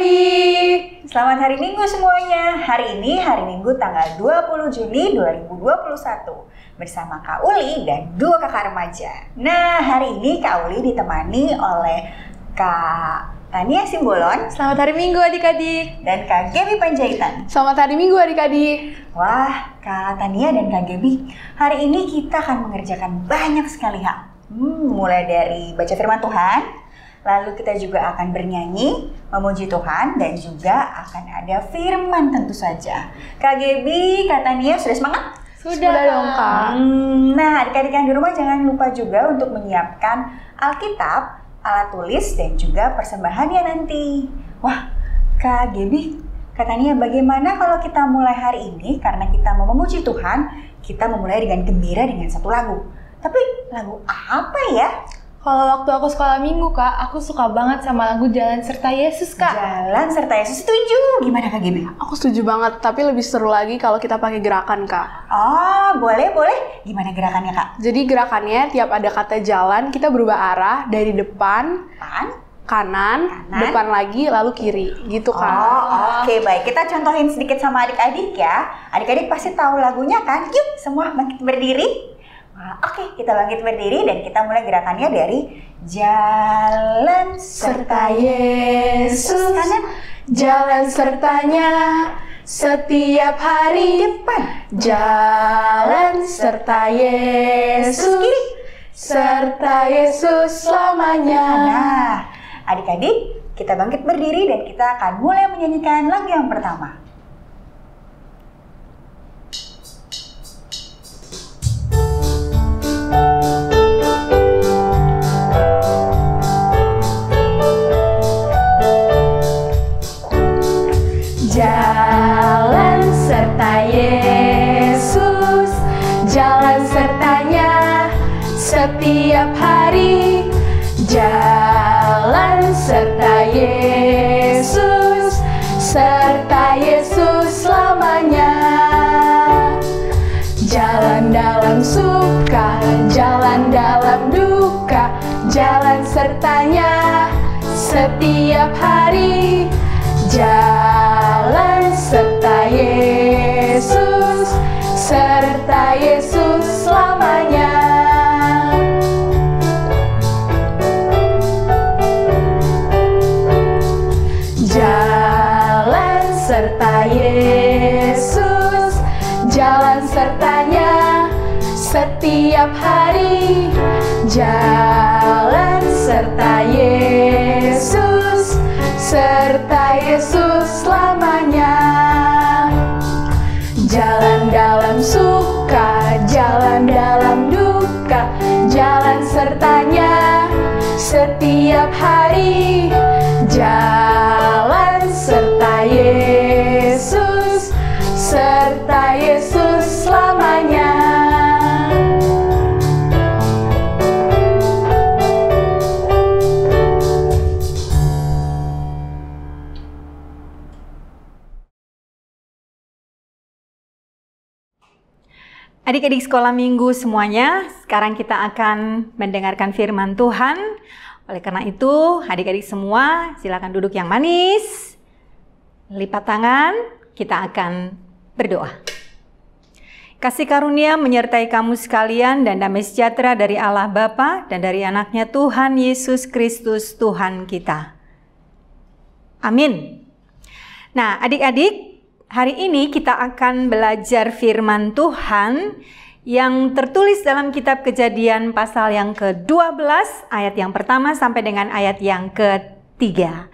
adik-adik. Selamat hari Minggu semuanya. Hari ini hari Minggu tanggal 20 Juni 2021 bersama Kak Uli dan dua kakak remaja. Nah, hari ini Kak Uli ditemani oleh Kak Tania Simbolon. Selamat hari Minggu adik-adik. Dan Kak Gebi Panjaitan. Selamat hari Minggu adik-adik. Wah, Kak Tania dan Kak Gebi, hari ini kita akan mengerjakan banyak sekali hal. Mulai dari baca firman Tuhan, lalu kita juga akan bernyanyi, memuji Tuhan, dan juga akan ada firman tentu saja. Kak Gebi, Kak Tania, sudah semangat? Sudah dong, Kak. Nah, adik-adik yang di rumah jangan lupa juga untuk menyiapkan Alkitab, alat tulis, dan juga persembahannya nanti. Wah, Kak Gebi, Kak Tania, bagaimana kalau kita mulai hari ini, karena kita mau memuji Tuhan, kita memulai dengan gembira dengan satu lagu. Tapi lagu apa ya? Kalau waktu aku sekolah minggu, Kak, aku suka banget sama lagu Jalan Serta Yesus, Kak. Jalan Serta Yesus, setuju. Gimana Kak Gebi? Aku setuju banget, tapi lebih seru lagi kalau kita pakai gerakan, Kak. Oh, boleh. Gimana gerakannya, Kak? Jadi gerakannya tiap ada kata jalan, kita berubah arah dari depan, kanan, depan lagi, lalu kiri. Gitu, Kak. Oh, oke, baik. Kita contohin sedikit sama adik-adik ya. Adik-adik pasti tahu lagunya kan? Yuk, semua bangkit berdiri. Oke, kita bangkit berdiri dan kita mulai gerakannya dari Jalan Serta Yesus. Kanan. Jalan sertanya setiap hari. Depan. Jalan serta Yesus. Kiri. Serta Yesus selamanya. Nah, adik-adik, kita bangkit berdiri dan kita akan mulai menyanyikan lagu yang pertama. Jalan serta Yesus, jalan sertanya setiap hari. Jalan serta Yesus, serta Yesus selamanya. Jalan dalam suka, jalan dalam duka, jalan sertanya setiap hari. Jalan serta Yesus, serta Yesus selamanya. Jalan serta Yesus, jalan sertanya setiap hari. Jalan serta Yesus, serta Yesus selamanya. Jalan dalam suka, jalan dalam duka, jalan sertanya setiap hari. Jalan serta Yesus, serta Yesus selamanya. Adik-adik sekolah minggu semuanya, sekarang kita akan mendengarkan firman Tuhan. Oleh karena itu, adik-adik semua silakan duduk yang manis. Lipat tangan, kita akan berdoa. Kasih karunia menyertai kamu sekalian dan damai sejahtera dari Allah Bapa dan dari anaknya Tuhan Yesus Kristus Tuhan kita. Amin. Nah, adik-adik, hari ini kita akan belajar firman Tuhan yang tertulis dalam kitab Kejadian pasal yang ke-12 ayat yang pertama sampai dengan ayat yang ke-3.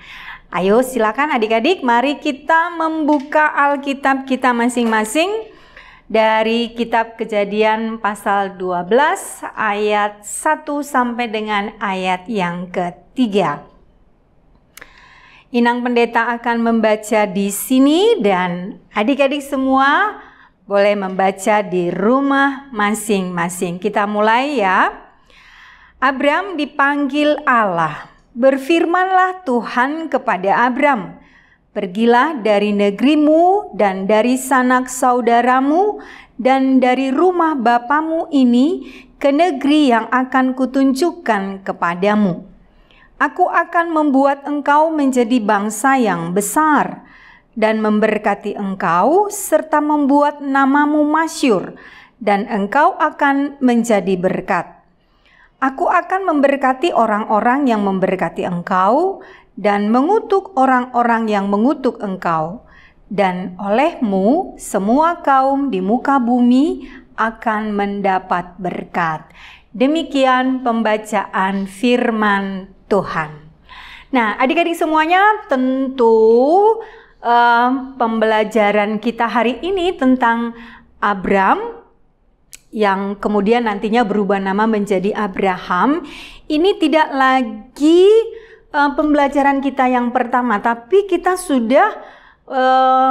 Ayo silakan adik-adik, mari kita membuka Alkitab kita masing-masing dari kitab Kejadian pasal 12 ayat 1 sampai dengan ayat yang ke-3. Inang Pendeta akan membaca di sini dan adik-adik semua boleh membaca di rumah masing-masing. Kita mulai ya. Abram dipanggil Allah. Berfirmanlah Tuhan kepada Abram, pergilah dari negerimu dan dari sanak saudaramu dan dari rumah bapamu ini ke negeri yang akan kutunjukkan kepadamu. Aku akan membuat engkau menjadi bangsa yang besar dan memberkati engkau serta membuat namamu masyhur, dan engkau akan menjadi berkat. Aku akan memberkati orang-orang yang memberkati engkau dan mengutuk orang-orang yang mengutuk engkau. Dan olehmu semua kaum di muka bumi akan mendapat berkat. Demikian pembacaan firman Tuhan. Nah, adik-adik semuanya, tentu pembelajaran kita hari ini tentang Abram yang kemudian nantinya berubah nama menjadi Abraham, ini tidak lagi pembelajaran kita yang pertama, tapi kita sudah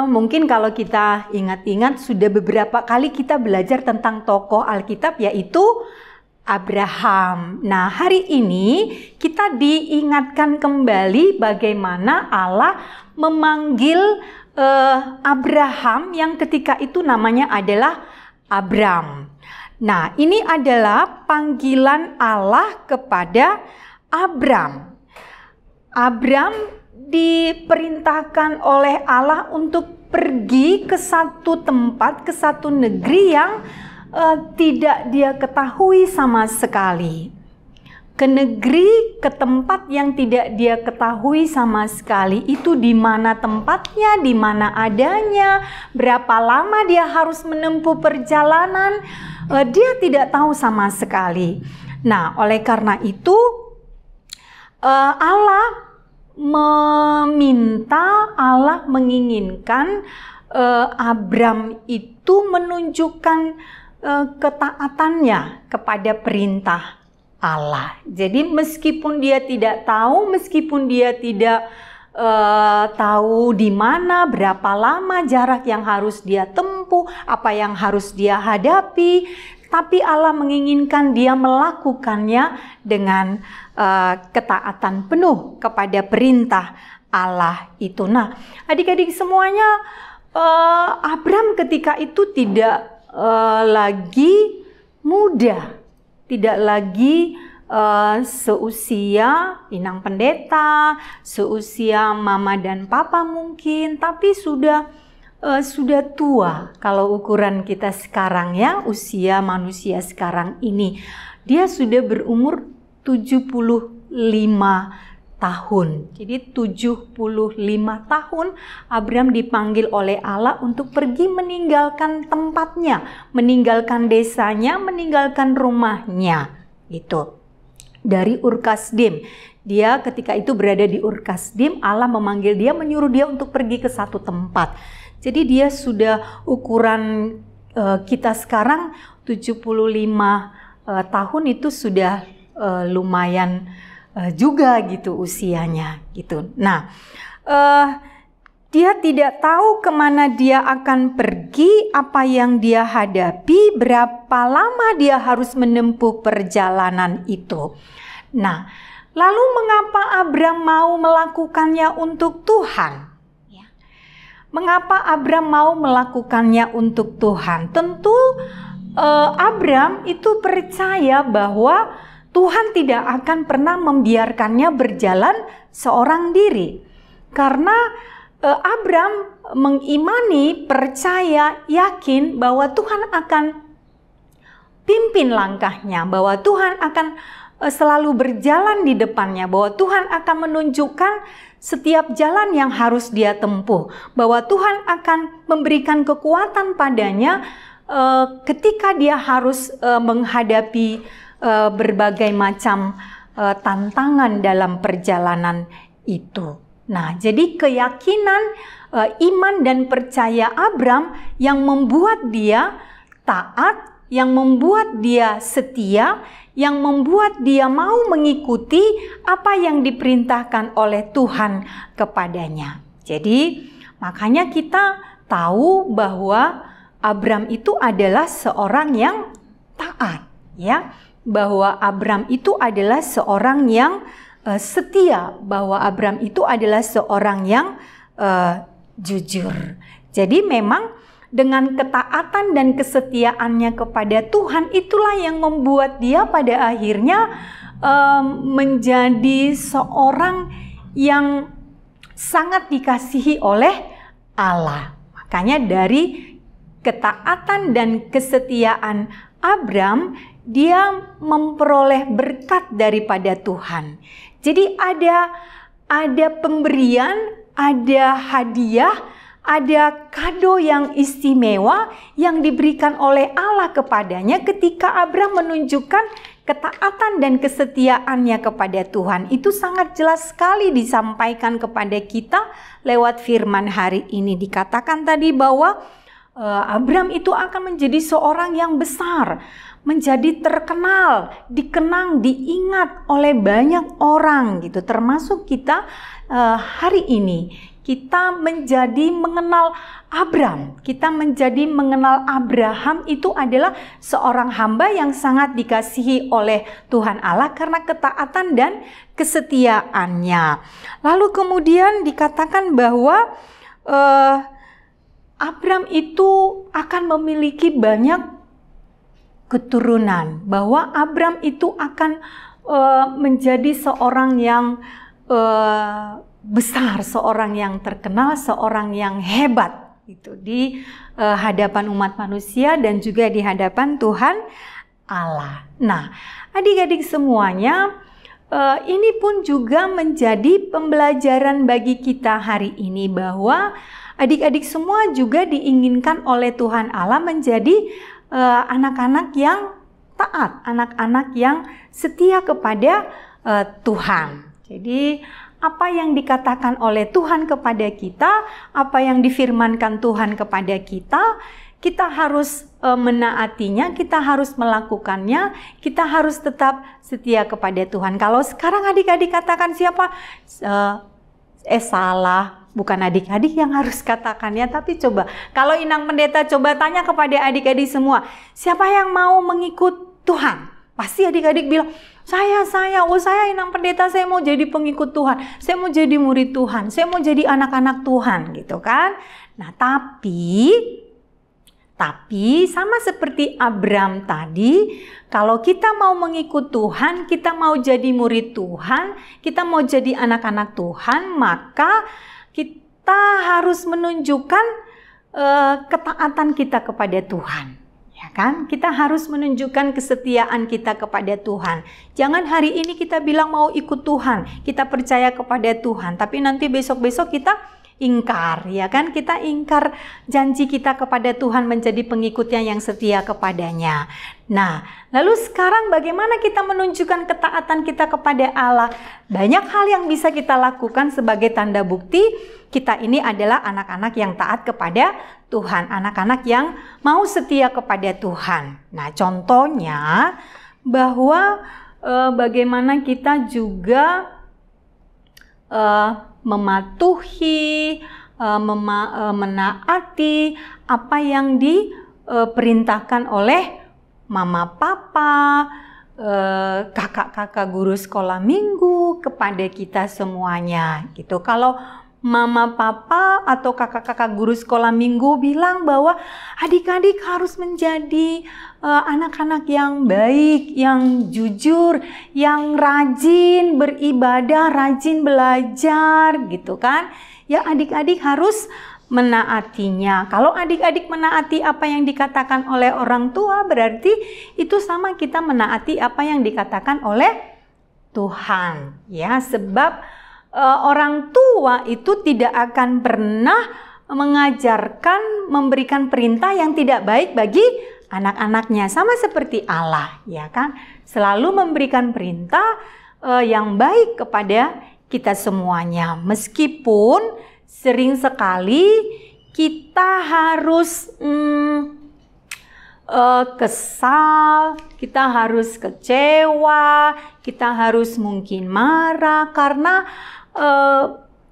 mungkin kalau kita ingat-ingat sudah beberapa kali kita belajar tentang tokoh Alkitab, yaitu Abraham. Nah, hari ini kita diingatkan kembali bagaimana Allah memanggil Abraham yang ketika itu namanya adalah Abram. Nah, ini adalah panggilan Allah kepada Abram. Abram diperintahkan oleh Allah untuk pergi ke satu tempat, ke satu negeri yang tidak dia ketahui sama sekali. Ke negeri, ke tempat yang tidak dia ketahui sama sekali. Itu di mana tempatnya, di mana adanya, berapa lama dia harus menempuh perjalanan, dia tidak tahu sama sekali. Nah, oleh karena itu Allah menginginkan Abram itu menunjukkan ketaatannya kepada perintah Allah. Jadi meskipun dia tidak tahu, meskipun dia tidak tahu di mana, berapa lama jarak yang harus dia tempuh, apa yang harus dia hadapi, tapi Allah menginginkan dia melakukannya dengan ketaatan penuh kepada perintah Allah itu. Nah, adik-adik semuanya, Abram ketika itu tidak lagi muda, tidak lagi seusia inang pendeta, seusia mama dan papa mungkin, tapi sudah tua. Kalau ukuran kita sekarang ya, usia manusia sekarang ini, dia sudah berumur 75 tahun. Jadi 75 tahun Abram dipanggil oleh Allah untuk pergi meninggalkan tempatnya, meninggalkan desanya, meninggalkan rumahnya. Itu dari Ur Kasdim. Dia ketika itu berada di Ur Kasdim, Allah memanggil dia, menyuruh dia untuk pergi ke satu tempat. Jadi dia sudah ukuran kita sekarang 75 tahun itu sudah lumayan juga gitu usianya gitu. Nah, dia tidak tahu kemana dia akan pergi, apa yang dia hadapi, berapa lama dia harus menempuh perjalanan itu. Nah, lalu mengapa Abram mau melakukannya untuk Tuhan? Mengapa Abram mau melakukannya untuk Tuhan? Tentu Abram itu percaya bahwa Tuhan tidak akan pernah membiarkannya berjalan seorang diri. Karena Abram mengimani, percaya, yakin bahwa Tuhan akan pimpin langkahnya, bahwa Tuhan akan selalu berjalan di depannya, bahwa Tuhan akan menunjukkan setiap jalan yang harus dia tempuh, bahwa Tuhan akan memberikan kekuatan padanya ketika dia harus menghadapi berbagai macam tantangan dalam perjalanan itu. Nah, jadi keyakinan, iman dan percaya Abram yang membuat dia taat, yang membuat dia setia, yang membuat dia mau mengikuti apa yang diperintahkan oleh Tuhan kepadanya. Jadi, makanya kita tahu bahwa Abram itu adalah seorang yang taat, ya. Bahwa Abram itu adalah seorang yang setia, bahwa Abram itu adalah seorang yang jujur. Jadi memang dengan ketaatan dan kesetiaannya kepada Tuhan itulah yang membuat dia pada akhirnya menjadi seorang yang sangat dikasihi oleh Allah. Makanya dari ketaatan dan kesetiaan Abram, dia memperoleh berkat daripada Tuhan. Jadi ada pemberian, ada hadiah, ada kado yang istimewa yang diberikan oleh Allah kepadanya ketika Abram menunjukkan ketaatan dan kesetiaannya kepada Tuhan. Itu sangat jelas sekali disampaikan kepada kita lewat firman hari ini. Dikatakan tadi bahwa Abram itu akan menjadi seorang yang besar, menjadi terkenal, dikenang, diingat oleh banyak orang gitu, termasuk kita hari ini. Kita menjadi mengenal Abram, kita menjadi mengenal Abraham itu adalah seorang hamba yang sangat dikasihi oleh Tuhan Allah karena ketaatan dan kesetiaannya. Lalu kemudian dikatakan bahwa Abram itu akan memiliki banyak keturunan, bahwa Abram itu akan menjadi seorang yang besar, seorang yang terkenal, seorang yang hebat itu di hadapan umat manusia dan juga di hadapan Tuhan Allah. Nah, adik-adik semuanya, ini pun juga menjadi pembelajaran bagi kita hari ini bahwa adik-adik semua juga diinginkan oleh Tuhan Allah menjadi anak-anak yang taat, anak-anak yang setia kepada Tuhan. Jadi apa yang dikatakan oleh Tuhan kepada kita, apa yang difirmankan Tuhan kepada kita, kita harus menaatinya, kita harus melakukannya, kita harus tetap setia kepada Tuhan. Kalau sekarang adik-adik katakan siapa? Salah, bukan adik-adik yang harus katakannya, tapi coba kalau Inang Pendeta coba tanya kepada adik-adik semua, siapa yang mau mengikut Tuhan? Pasti adik-adik bilang, saya Inang Pendeta, saya mau jadi pengikut Tuhan, saya mau jadi murid Tuhan, saya mau jadi anak-anak Tuhan gitu kan. Nah tapi sama seperti Abram tadi, kalau kita mau mengikut Tuhan, kita mau jadi murid Tuhan, kita mau jadi anak-anak Tuhan, maka kita harus menunjukkan ketaatan kita kepada Tuhan. Ya kan? Kita harus menunjukkan kesetiaan kita kepada Tuhan. Jangan hari ini kita bilang mau ikut Tuhan, kita percaya kepada Tuhan, tapi nanti besok-besok kita ingkar, ya kan? Kita ingkar janji kita kepada Tuhan menjadi pengikutnya yang setia kepadanya. Nah, lalu sekarang bagaimana kita menunjukkan ketaatan kita kepada Allah? Banyak hal yang bisa kita lakukan sebagai tanda bukti kita ini adalah anak-anak yang taat kepada Tuhan, anak-anak yang mau setia kepada Tuhan. Nah, contohnya bahwa bagaimana kita juga mematuhi, menaati apa yang diperintahkan oleh mama papa, kakak-kakak guru sekolah minggu kepada kita semuanya gitu. Kalau mama papa atau kakak-kakak guru sekolah minggu bilang bahwa adik-adik harus menjadi anak-anak yang baik, yang jujur, yang rajin beribadah, rajin belajar gitu kan. Ya adik-adik harus menaatinya. Kalau adik-adik menaati apa yang dikatakan oleh orang tua, berarti itu sama kita menaati apa yang dikatakan oleh Tuhan. Ya, sebab orang tua itu tidak akan pernah mengajarkan, memberikan perintah yang tidak baik bagi anak-anaknya. Sama seperti Allah, ya kan? Selalu memberikan perintah yang baik kepada kita semuanya. Meskipun sering sekali kita harus kesal, kita harus kecewa, kita harus mungkin marah karena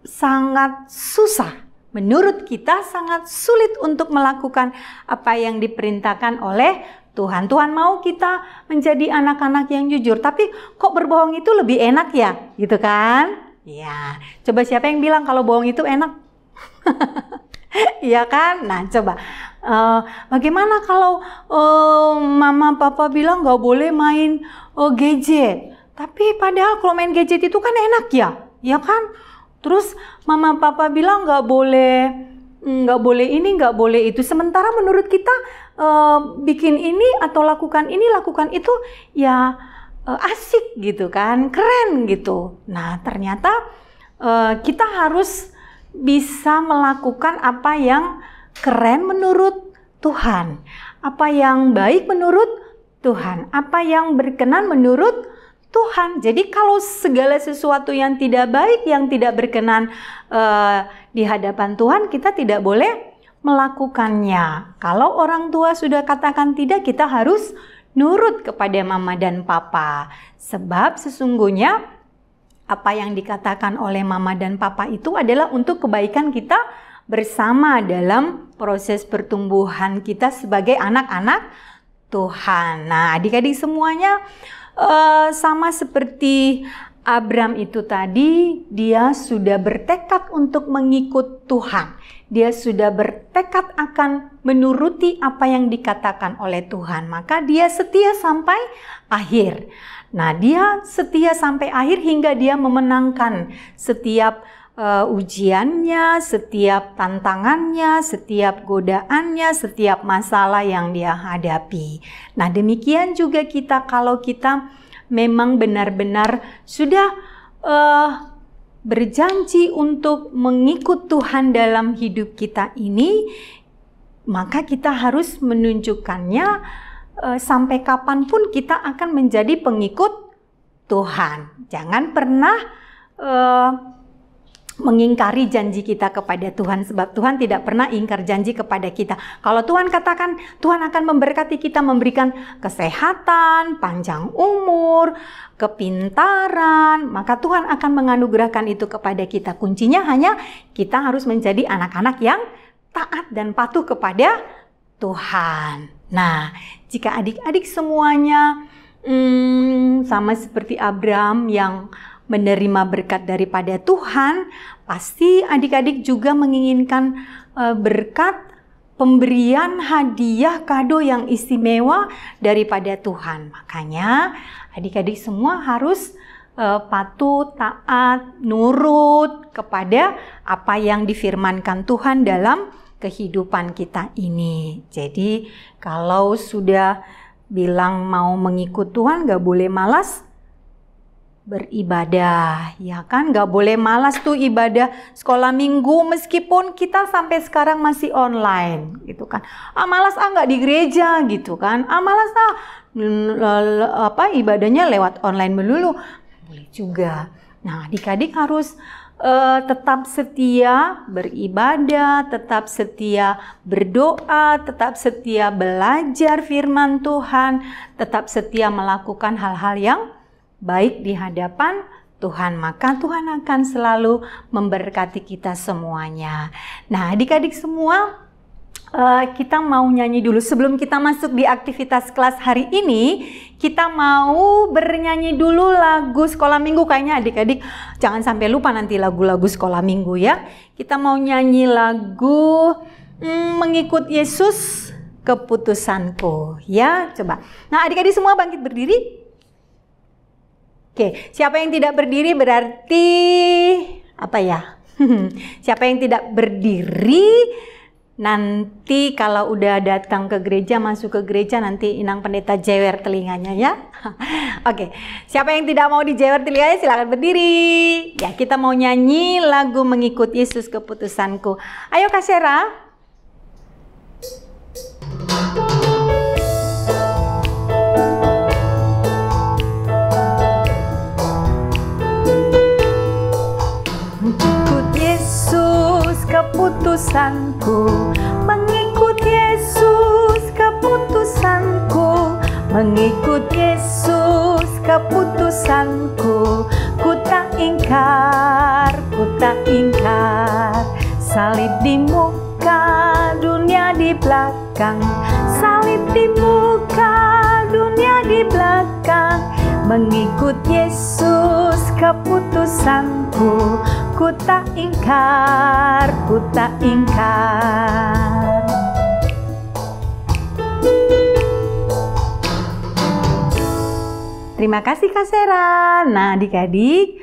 sangat susah. Menurut kita sangat sulit untuk melakukan apa yang diperintahkan oleh Tuhan. Tuhan mau kita menjadi anak-anak yang jujur, tapi kok berbohong itu lebih enak ya, gitu kan? Ya, coba siapa yang bilang kalau bohong itu enak? Iya kan? Nah coba bagaimana kalau mama papa bilang gak boleh main gadget, Tapi padahal kalau main gadget itu kan enak ya kan? Terus mama papa bilang nggak boleh ini, nggak boleh itu. Sementara menurut kita bikin ini atau lakukan ini, lakukan itu ya asik gitu kan, keren gitu. Nah ternyata kita harus bisa melakukan apa yang keren menurut Tuhan, apa yang baik menurut Tuhan, apa yang berkenan menurut Tuhan. Jadi kalau segala sesuatu yang tidak baik, yang tidak berkenan di hadapan Tuhan, kita tidak boleh melakukannya. Kalau orang tua sudah katakan tidak, kita harus nurut kepada mama dan papa. Sebab sesungguhnya apa yang dikatakan oleh mama dan papa itu adalah untuk kebaikan kita bersama dalam proses pertumbuhan kita sebagai anak-anak Tuhan. Nah, adik-adik semuanya sama seperti Abram itu tadi, dia sudah bertekad untuk mengikut Tuhan. Dia sudah bertekad akan menuruti apa yang dikatakan oleh Tuhan. Maka dia setia sampai akhir. Nah, dia setia sampai akhir hingga dia memenangkan setiap ujiannya, setiap tantangannya, setiap godaannya, setiap masalah yang dia hadapi. Nah, demikian juga kita kalau kita memang benar-benar sudah berjanji untuk mengikut Tuhan dalam hidup kita ini, maka kita harus menunjukkannya sampai kapanpun kita akan menjadi pengikut Tuhan. Jangan pernah mengingkari janji kita kepada Tuhan, sebab Tuhan tidak pernah ingkar janji kepada kita. Kalau Tuhan katakan Tuhan akan memberkati kita, memberikan kesehatan, panjang umur, kepintaran, maka Tuhan akan menganugerahkan itu kepada kita. Kuncinya hanya kita harus menjadi anak-anak yang taat dan patuh kepada Tuhan. Nah, jika adik-adik semuanya sama seperti Abram yang menerima berkat daripada Tuhan, pasti adik-adik juga menginginkan berkat, pemberian hadiah, kado yang istimewa daripada Tuhan. Makanya adik-adik semua harus patuh, taat, nurut kepada apa yang difirmankan Tuhan dalam kehidupan kita ini. Jadi kalau sudah bilang mau mengikut Tuhan, gak boleh malas beribadah, ya kan? Gak boleh malas tuh ibadah sekolah minggu meskipun kita sampai sekarang masih online gitu kan. Malas nggak di gereja gitu kan. Malas ibadahnya lewat online melulu. Boleh juga. Nah, adik-adik harus tetap setia beribadah, tetap setia berdoa, tetap setia belajar firman Tuhan, tetap setia melakukan hal-hal yang baik di hadapan Tuhan, maka Tuhan akan selalu memberkati kita semuanya. Nah, adik-adik semua, kita mau nyanyi dulu. Sebelum kita masuk di aktivitas kelas hari ini, kita mau bernyanyi dulu lagu sekolah minggu. Kayaknya adik-adik jangan sampai lupa nanti lagu-lagu sekolah minggu ya. Kita mau nyanyi lagu Mengikut Yesus Keputusanku ya, coba. Nah, adik-adik semua bangkit berdiri. Oke, siapa yang tidak berdiri berarti apa ya? Siapa yang tidak berdiri nanti kalau udah datang ke gereja, masuk ke gereja, nanti Inang Pendeta jewer telinganya ya. Oke, siapa yang tidak mau dijewer telinganya silakan berdiri. Ya, kita mau nyanyi lagu Mengikut Yesus Keputusanku. Ayo Kak Sera. Keputusanku, mengikut Yesus keputusanku, mengikut Yesus keputusanku. Ku tak ingkar, salib di muka, dunia di belakang, salib di muka, dunia di belakang. Mengikut Yesus keputusanku, ku tak ingkar, Terima kasih Kak Sera. Nah, adik-adik,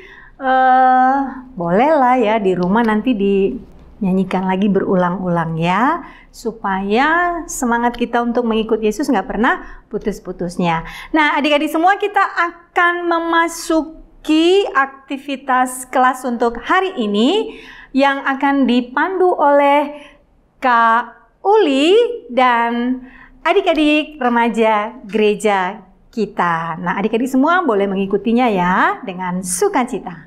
bolehlah ya di rumah nanti dinyanyikan lagi berulang-ulang ya, supaya semangat kita untuk mengikut Yesus nggak pernah putus-putusnya. Nah, adik-adik semua, kita akan memasuki aktivitas kelas untuk hari ini yang akan dipandu oleh Kak Uli dan adik-adik remaja gereja kita. Nah, adik-adik semua boleh mengikutinya ya dengan sukacita.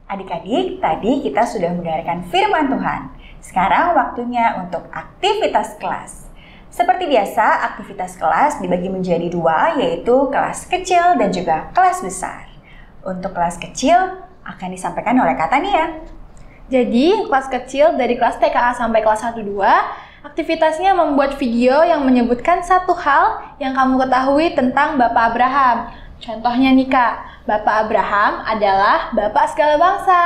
Adik-adik, tadi kita sudah mendengarkan firman Tuhan. Sekarang waktunya untuk aktivitas kelas. Seperti biasa, aktivitas kelas dibagi menjadi dua, yaitu kelas kecil dan juga kelas besar. Untuk kelas kecil akan disampaikan oleh Kak Tania. Jadi, kelas kecil dari kelas TKA sampai kelas 1-2, aktivitasnya membuat video yang menyebutkan satu hal yang kamu ketahui tentang Bapak Abraham. Contohnya nih Kak, Bapak Abraham adalah Bapak segala bangsa.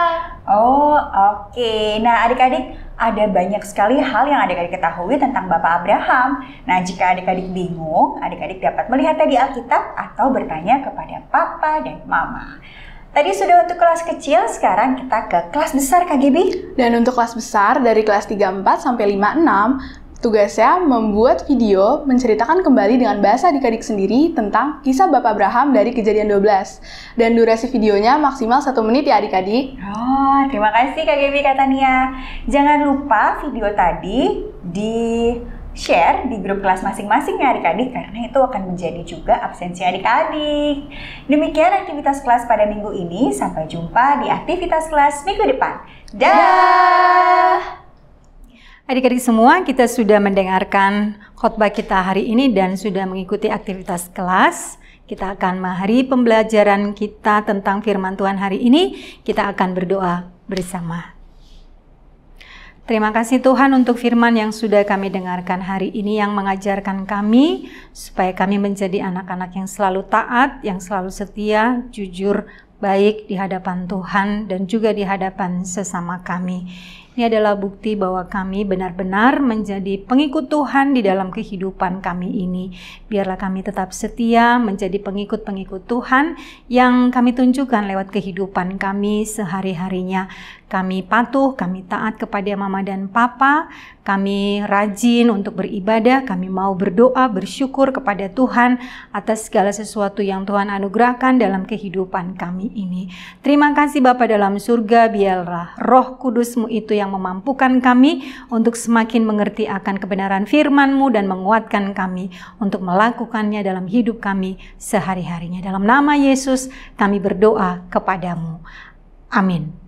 Oh, oke. Nah, adik-adik, ada banyak sekali hal yang adik-adik ketahui tentang Bapak Abraham. Nah, jika adik-adik bingung, adik-adik dapat melihatnya di Alkitab atau bertanya kepada Papa dan Mama. Tadi sudah untuk kelas kecil, sekarang kita ke kelas besar Kak Gibi. Dan untuk kelas besar dari kelas 34 sampai 56, tugasnya membuat video menceritakan kembali dengan bahasa adik-adik sendiri tentang kisah Bapak Abraham dari Kejadian 12. Dan durasi videonya maksimal 1 menit ya adik-adik. Oh, terima kasih Kak Gibi, Kak Tania. Jangan lupa video tadi di-share di grup kelas masing-masing ya adik-adik, karena itu akan menjadi juga absensi adik-adik. Demikian aktivitas kelas pada minggu ini. Sampai jumpa di aktivitas kelas minggu depan. Dah! Adik-adik semua, kita sudah mendengarkan khotbah kita hari ini dan sudah mengikuti aktivitas kelas. Kita akan mengakhiri pembelajaran kita tentang firman Tuhan hari ini. Kita akan berdoa bersama. Terima kasih Tuhan untuk firman yang sudah kami dengarkan hari ini, yang mengajarkan kami supaya kami menjadi anak-anak yang selalu taat, yang selalu setia, jujur, baik di hadapan Tuhan dan juga di hadapan sesama kami. Ini adalah bukti bahwa kami benar-benar menjadi pengikut Tuhan di dalam kehidupan kami ini. Biarlah kami tetap setia menjadi pengikut-pengikut Tuhan yang kami tunjukkan lewat kehidupan kami sehari-harinya. Kami patuh, kami taat kepada Mama dan Papa, kami rajin untuk beribadah, kami mau berdoa, bersyukur kepada Tuhan atas segala sesuatu yang Tuhan anugerahkan dalam kehidupan kami ini. Terima kasih Bapa dalam surga, biarlah Roh Kudus-Mu itu yang memampukan kami untuk semakin mengerti akan kebenaran firman-Mu dan menguatkan kami untuk melakukannya dalam hidup kami sehari-harinya. Dalam nama Yesus kami berdoa kepadamu. Amin.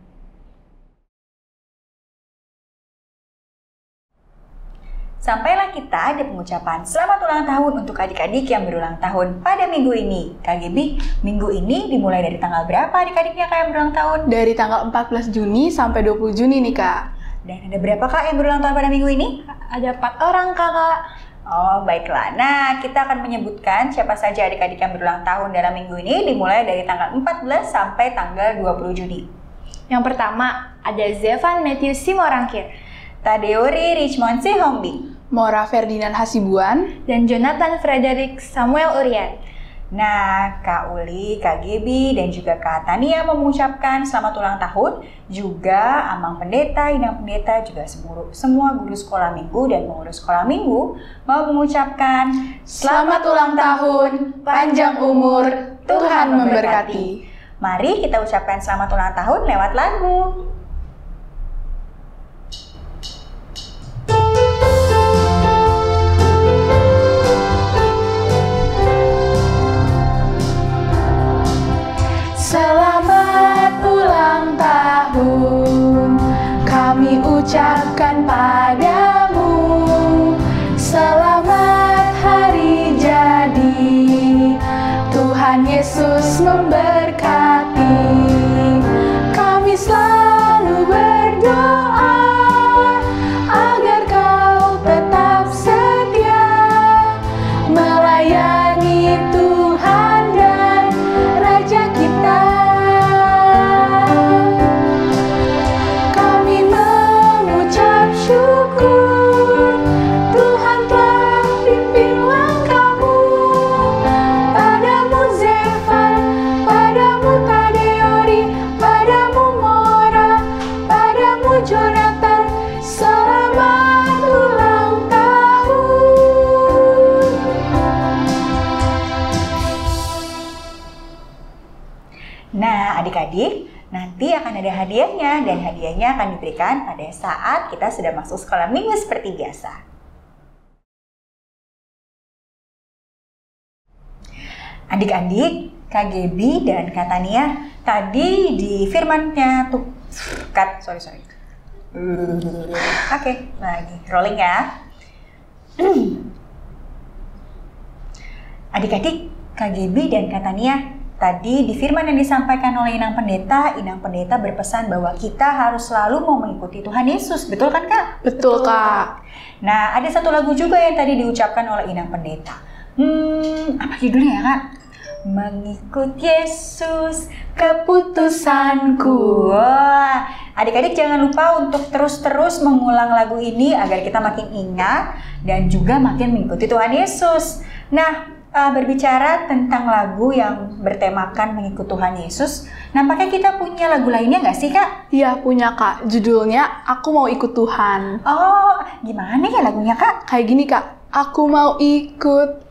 Sampailah kita di pengucapan selamat ulang tahun untuk adik-adik yang berulang tahun pada minggu ini. Kak Gibi, minggu ini dimulai dari tanggal berapa adik-adiknya Kak yang berulang tahun? Dari tanggal 14 Juni sampai 20 Juni nih Kak. Dan ada berapa Kak yang berulang tahun pada minggu ini? Ada 4 orang Kakak. Oh, baiklah. Nah, kita akan menyebutkan siapa saja adik-adik yang berulang tahun dalam minggu ini dimulai dari tanggal 14 sampai tanggal 20 Juni. Yang pertama, ada Zevan Matthew Simorangkir, Tadeori Richmond Sihombi, Mora Ferdinand Hasibuan, dan Jonathan Frederick Samuel Urian. Nah, Kak Uli, Kak Gibi, dan juga Kak Tania mengucapkan selamat ulang tahun. Juga Amang Pendeta, Inang Pendeta, juga semua guru sekolah minggu dan pengurus sekolah minggu mau mengucapkan selamat ulang tahun, panjang umur, Tuhan memberkati. Mari kita ucapkan selamat ulang tahun lewat lagu. Selamat ulang tahun, kami ucapkan padamu. Selamat hari jadi, Tuhan Yesus memberkati. Kami selalu akan ada hadiahnya, dan hadiahnya akan diberikan pada saat kita sudah masuk sekolah minggu seperti biasa. Adik-adik, Kak Gaby dan Kak Tania, tadi di firmannya tuh, sorry. Oke, lagi rolling ya. Adik-adik, Kak Gaby dan Kak Tania, tadi di firman yang disampaikan oleh Inang Pendeta berpesan bahwa kita harus selalu mau mengikuti Tuhan Yesus. Betul kan, Kak? Betul, Kak. Nah, ada satu lagu juga yang tadi diucapkan oleh Inang Pendeta. Apa judulnya ya, Kak? Mengikut Yesus, keputusanku. Wah, adik-adik jangan lupa untuk terus-terus mengulang lagu ini agar kita makin ingat dan juga makin mengikuti Tuhan Yesus. Nah, berbicara tentang lagu yang bertemakan mengikut Tuhan Yesus, nampaknya kita punya lagu lainnya nggak sih, Kak? Iya, punya, Kak. Judulnya Aku Mau Ikut Tuhan. Oh, gimana ya lagunya, Kak? Kayak gini, Kak. Aku mau ikut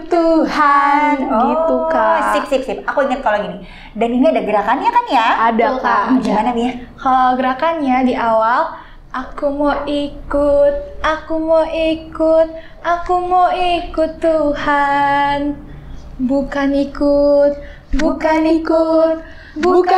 Tuhan. Gitu, Kak. Sip. Aku ingat kalau gini. Dan ini ada gerakannya kan ya? Ada, Kak. Gimana, Mia? Kalau gerakannya di awal, aku mau ikut Tuhan. Bukan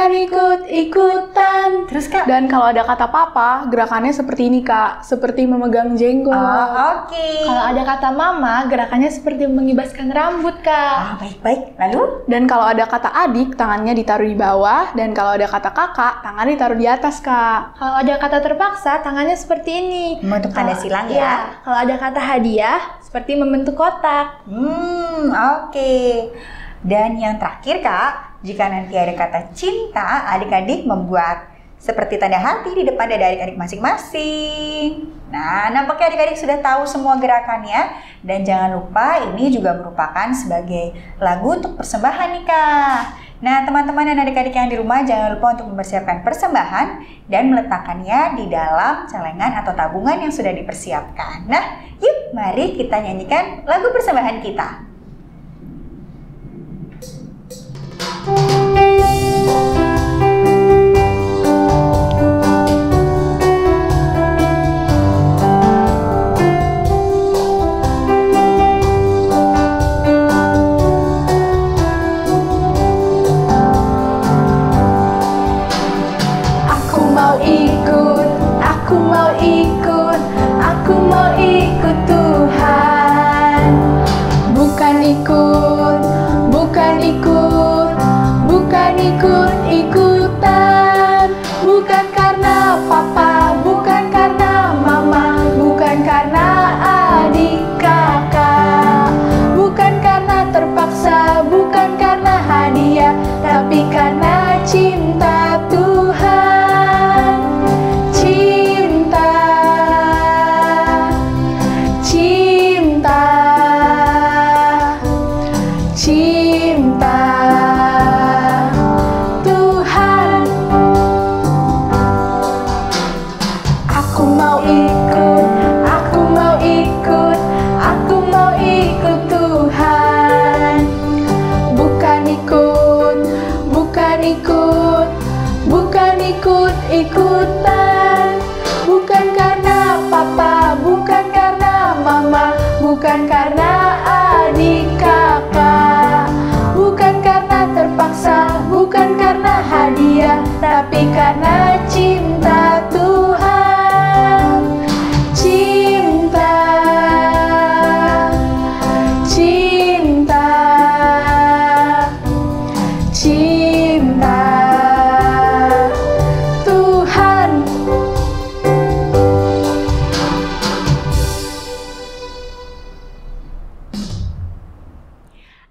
ikut-ikutan. Terus, Kak? Dan kalau ada kata papa, gerakannya seperti ini, Kak. Seperti memegang jenggot. Oke. Kalau ada kata mama, gerakannya seperti mengibaskan rambut, Kak. Baik. Lalu? Dan kalau ada kata adik, tangannya ditaruh di bawah. Dan kalau ada kata kakak, tangannya ditaruh di atas, Kak. Kalau ada kata terpaksa, tangannya seperti ini. Membentuk tanda silang ya? Iya. Kalau ada kata hadiah, seperti membentuk kotak. Oke. Dan yang terakhir, Kak, jika nanti ada kata cinta, adik-adik membuat seperti tanda hati di depan dada adik-adik masing-masing. Nah, nampaknya adik-adik sudah tahu semua gerakannya. Dan jangan lupa ini juga merupakan sebagai lagu untuk persembahan nih, Kak. Nah, teman-teman dan adik-adik yang di rumah jangan lupa untuk mempersiapkan persembahan dan meletakkannya di dalam celengan atau tabungan yang sudah dipersiapkan. Nah, yuk mari kita nyanyikan lagu persembahan kita. ikut-ikutan, bukan karena papa, bukan karena mama, bukan karena adik kakak, bukan karena terpaksa, bukan karena hadiah, tapi karena cinta Tuhan. Cinta, cinta, cinta Tuhan.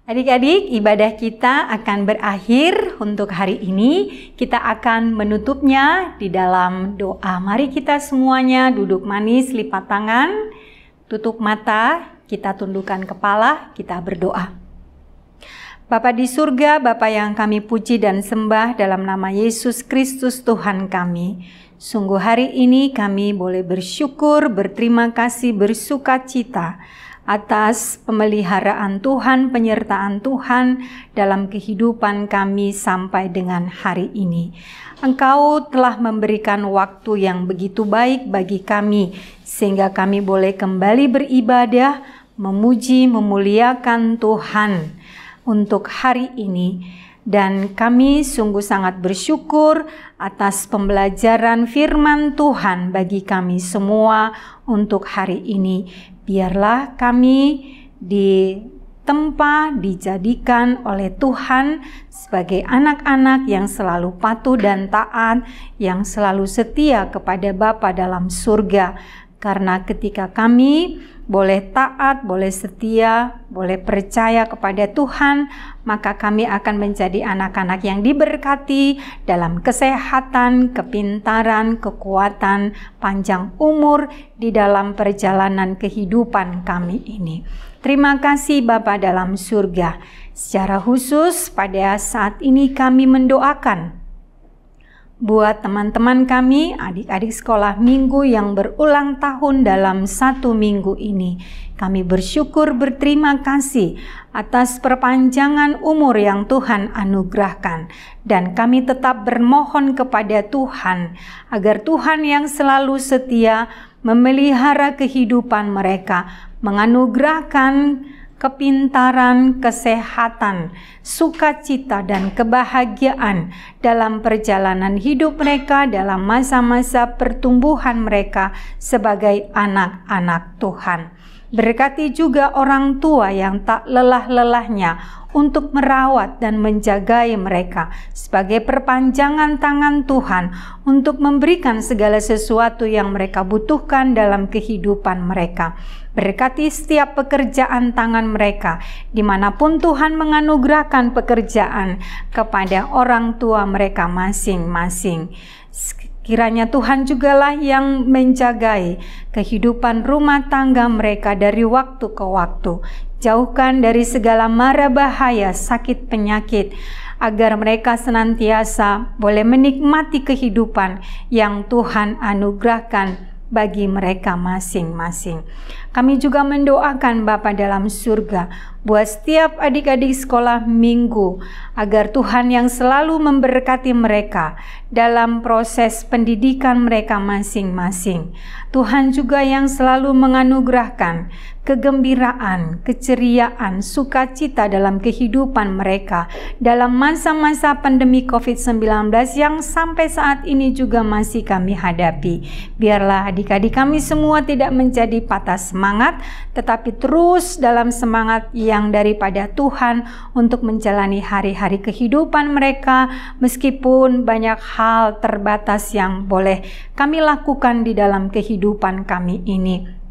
Adik-adik, ibadah kita akan berakhir untuk hari ini. Kita akan menutupnya di dalam doa. Mari kita semuanya duduk manis, lipat tangan, tutup mata, kita tundukkan kepala, kita berdoa. Bapa di surga, Bapa yang kami puji dan sembah dalam nama Yesus Kristus Tuhan kami. Sungguh hari ini kami boleh bersyukur, berterima kasih, bersukacita atas pemeliharaan Tuhan, penyertaan Tuhan dalam kehidupan kami sampai dengan hari ini. Engkau telah memberikan waktu yang begitu baik bagi kami, sehingga kami boleh kembali beribadah, memuji, memuliakan Tuhan untuk hari ini. Dan kami sungguh sangat bersyukur atas pembelajaran firman Tuhan bagi kami semua untuk hari ini. Biarlah kami ditempa, dijadikan oleh Tuhan sebagai anak-anak yang selalu patuh dan taat, yang selalu setia kepada Bapa dalam surga. Karena ketika kami boleh taat, boleh setia, boleh percaya kepada Tuhan, maka kami akan menjadi anak-anak yang diberkati dalam kesehatan, kepintaran, kekuatan, panjang umur di dalam perjalanan kehidupan kami ini. Terima kasih Bapa dalam surga. Secara khusus pada saat ini kami mendoakan buat teman-teman kami, adik-adik sekolah minggu yang berulang tahun dalam 1 minggu ini. Kami bersyukur, berterima kasih atas perpanjangan umur yang Tuhan anugerahkan. Dan kami tetap bermohon kepada Tuhan, agar Tuhan yang selalu setia memelihara kehidupan mereka, menganugerahkan kepintaran, kesehatan, sukacita, dan kebahagiaan dalam perjalanan hidup mereka, dalam masa-masa pertumbuhan mereka sebagai anak-anak Tuhan. Berkati juga orang tua yang tak lelah-lelahnya untuk merawat dan menjagai mereka sebagai perpanjangan tangan Tuhan untuk memberikan segala sesuatu yang mereka butuhkan dalam kehidupan mereka. Berkati setiap pekerjaan tangan mereka, dimanapun Tuhan menganugerahkan pekerjaan kepada orang tua mereka masing-masing. Kiranya Tuhan jugalah yang menjagai kehidupan rumah tangga mereka dari waktu ke waktu. Jauhkan dari segala mara bahaya, sakit penyakit, agar mereka senantiasa boleh menikmati kehidupan yang Tuhan anugerahkan bagi mereka masing-masing. Kami juga mendoakan Bapa dalam surga buat setiap adik-adik sekolah minggu, agar Tuhan yang selalu memberkati mereka dalam proses pendidikan mereka masing-masing. Tuhan juga yang selalu menganugerahkan kegembiraan, keceriaan, sukacita dalam kehidupan mereka dalam masa-masa pandemi COVID-19 yang sampai saat ini juga masih kami hadapi. Biarlah adik-adik kami semua tidak menjadi patah semangat, tetapi terus dalam semangat yang daripada Tuhan untuk menjalani hari-hari kehidupan mereka, meskipun banyak hal terbatas yang boleh kami lakukan di dalam kehidupan kami ini.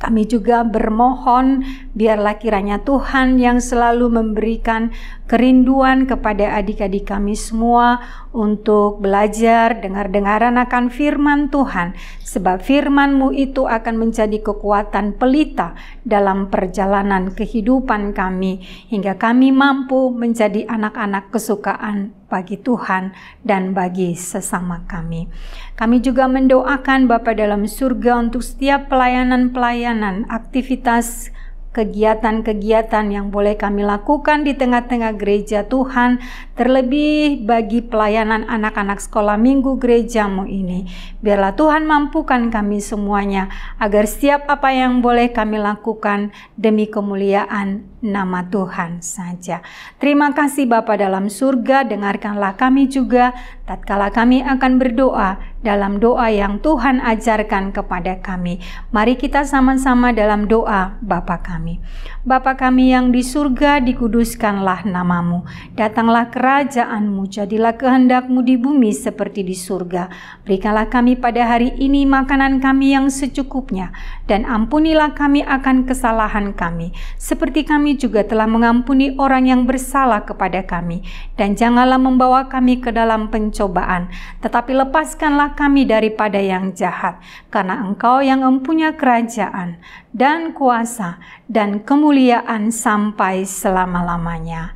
Kami juga bermohon, biarlah kiranya Tuhan yang selalu memberikan kerinduan kepada adik-adik kami semua untuk belajar, dengar-dengaran akan firman Tuhan, sebab firman-Mu itu akan menjadi kekuatan pelita dalam perjalanan kehidupan kami, hingga kami mampu menjadi anak-anak kesukaan bagi Tuhan dan bagi sesama kami. Kami juga mendoakan Bapa dalam surga untuk setiap pelayanan-pelayanan, aktivitas, kegiatan-kegiatan yang boleh kami lakukan di tengah-tengah gereja Tuhan, terlebih bagi pelayanan anak-anak sekolah minggu gereja-Mu ini. Biarlah Tuhan mampukan kami semuanya, agar setiap apa yang boleh kami lakukan demi kemuliaan nama Tuhan saja. Terima kasih Bapa dalam surga, dengarkanlah kami juga tatkala kami akan berdoa dalam doa yang Tuhan ajarkan kepada kami. Mari kita sama-sama dalam doa Bapa kami. Bapa kami yang di surga, dikuduskanlah nama-Mu. Datanglah kerajaan-Mu, jadilah kehendak-Mu di bumi seperti di surga. Berikanlah kami pada hari ini makanan kami yang secukupnya, dan ampunilah kami akan kesalahan kami, seperti kami juga telah mengampuni orang yang bersalah kepada kami. Dan janganlah membawa kami ke dalam pencobaan, tetapi lepaskanlah kami daripada yang jahat, karena Engkau yang mempunyai kerajaan dan kuasa dan kemuliaan sampai selama-lamanya.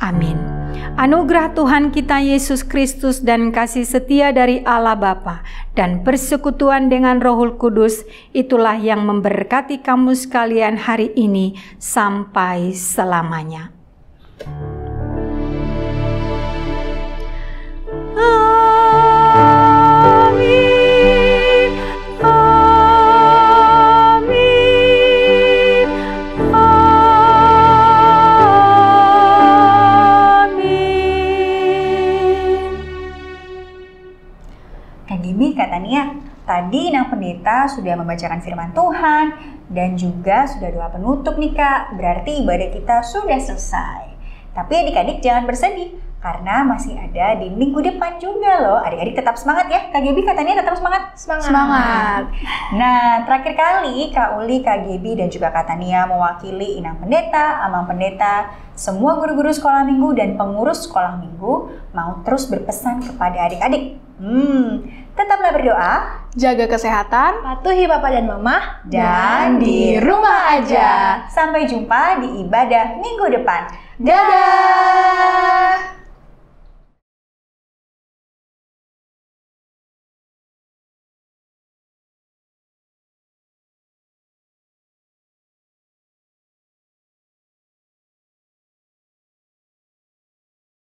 Amin. Anugerah Tuhan kita Yesus Kristus dan kasih setia dari Allah Bapa dan persekutuan dengan Roh Kudus itulah yang memberkati kamu sekalian hari ini sampai selamanya. Amin. Amin. Amin. Kak Gibi, Kak Tania, tadi Inang Pendeta sudah membacakan firman Tuhan dan juga sudah doa penutup nih Kak. Berarti ibadah kita sudah selesai. Tapi adik-adik jangan bersedih, karena masih ada di minggu depan juga loh. Adik-adik tetap semangat ya. Kak Gibi, Kak Tania tetap semangat? Semangat. Nah, terakhir kali Kak Uli, Kak Gibi, dan juga Kak Tania mewakili Inang Pendeta, Amang Pendeta, semua guru-guru sekolah minggu dan pengurus sekolah minggu mau terus berpesan kepada adik-adik. Tetaplah berdoa, Jaga kesehatan, Patuhi Papa dan Mama. dan di rumah aja. Sampai jumpa di ibadah minggu depan. dadah!